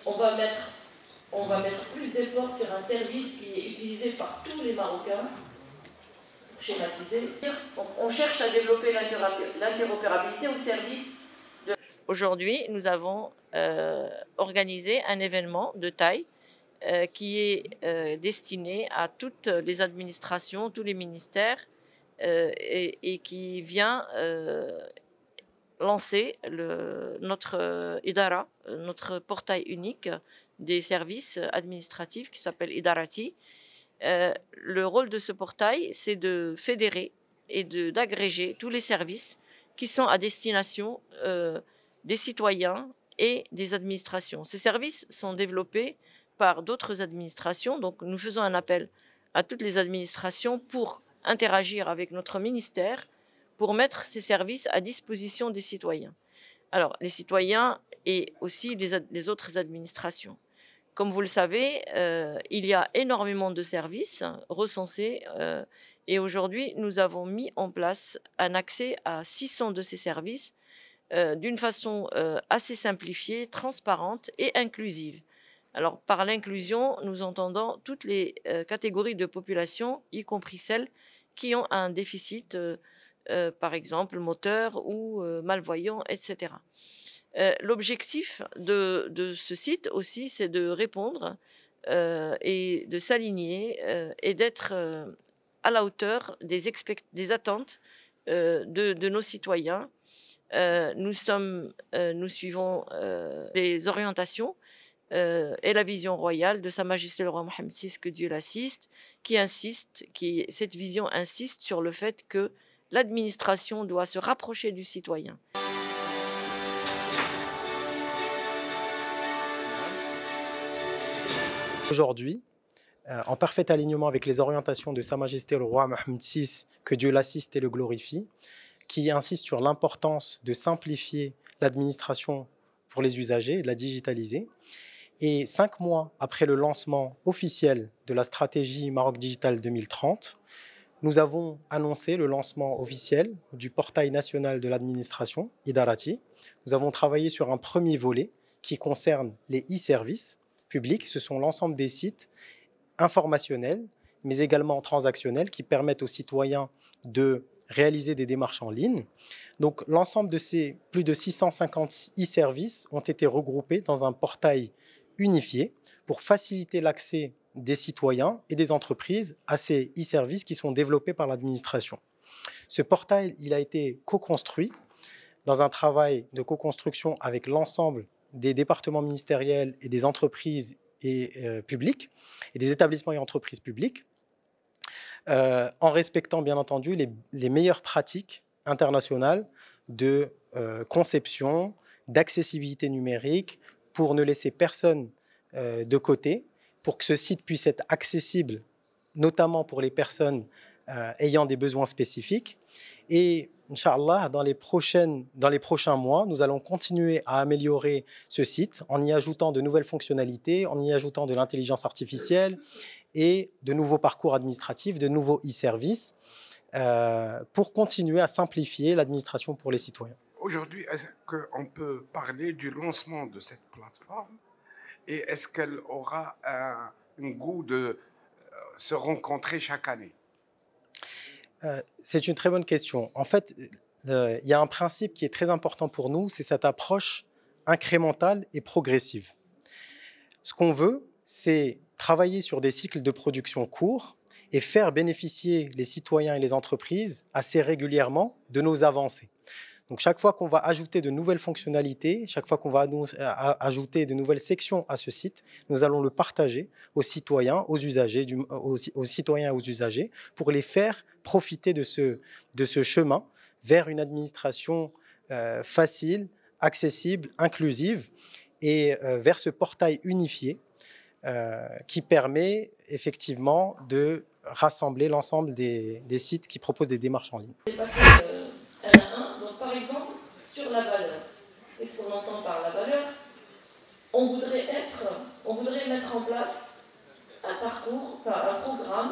on va mettre plus d'efforts sur un service qui est utilisé par tous les Marocains, schématisé. On cherche à développer l'interopérabilité au service de... Aujourd'hui, nous avons organisé un événement de taille qui est destiné à toutes les administrations, tous les ministères, et qui vient lancer notre Idara, notre portail unique des services administratifs qui s'appelle Idarati. Le rôle de ce portail, c'est de fédérer et d'agréger tous les services qui sont à destination des citoyens et des administrations. Ces services sont développés par d'autres administrations, donc nous faisons un appel à toutes les administrations pour interagir avec notre ministère, pour mettre ces services à disposition des citoyens. Alors, les citoyens et aussi les autres administrations. Comme vous le savez, il y a énormément de services recensés et aujourd'hui, nous avons mis en place un accès à 600 de ces services d'une façon assez simplifiée, transparente et inclusive. Alors, par l'inclusion, nous entendons toutes les catégories de population, y compris celles qui ont un déficit, par exemple, moteur ou malvoyant, etc. L'objectif de ce site aussi, c'est de répondre et de s'aligner et d'être à la hauteur des attentes de nos citoyens. Nous suivons les orientations et la vision royale de Sa Majesté le roi Mohammed VI, que Dieu l'assiste, cette vision insiste sur le fait que l'administration doit se rapprocher du citoyen. Aujourd'hui, en parfait alignement avec les orientations de Sa Majesté le roi Mohammed VI, que Dieu l'assiste et le glorifie, qui insiste sur l'importance de simplifier l'administration pour les usagers et de la digitaliser. Et 5 mois après le lancement officiel de la stratégie Maroc Digital 2030, nous avons annoncé le lancement officiel du portail national de l'administration, Idarati. Nous avons travaillé sur un premier volet qui concerne les e-services publics. Ce sont l'ensemble des sites informationnels, mais également transactionnels, qui permettent aux citoyens de réaliser des démarches en ligne. Donc l'ensemble de ces plus de 650 e-services ont été regroupés dans un portail unifié pour faciliter l'accès des citoyens et des entreprises à ces e-services qui sont développés par l'administration. Ce portail, il a été co-construit dans un travail de co-construction avec l'ensemble des départements ministériels et des entreprises publiques et des établissements et entreprises publiques, en respectant bien entendu les meilleures pratiques internationales de conception, d'accessibilité numérique, pour ne laisser personne de côté, pour que ce site puisse être accessible, notamment pour les personnes ayant des besoins spécifiques. Et Inch'Allah, dans les prochains mois, nous allons continuer à améliorer ce site en y ajoutant de nouvelles fonctionnalités, en y ajoutant de l'intelligence artificielle et de nouveaux parcours administratifs, de nouveaux e-services, pour continuer à simplifier l'administration pour les citoyens. Aujourd'hui, est-ce qu'on peut parler du lancement de cette plateforme et est-ce qu'elle aura un goût de se rencontrer chaque année? C'est une très bonne question. En fait, il y a un principe qui est très important pour nous, c'est cette approche incrémentale et progressive. Ce qu'on veut, c'est travailler sur des cycles de production courts et faire bénéficier les citoyens et les entreprises assez régulièrement de nos avancées. Donc chaque fois qu'on va ajouter de nouvelles fonctionnalités, chaque fois qu'on va ajouter de nouvelles sections à ce site, nous allons le partager aux citoyens, aux usagers, aux citoyens et aux usagers, pour les faire profiter de ce chemin vers une administration facile, accessible, inclusive, et vers ce portail unifié qui permet effectivement de rassembler l'ensemble des sites qui proposent des démarches en ligne. Donc, par exemple, sur la valeur, qu'est-ce qu'on entend par la valeur? On voudrait mettre en place un parcours, un programme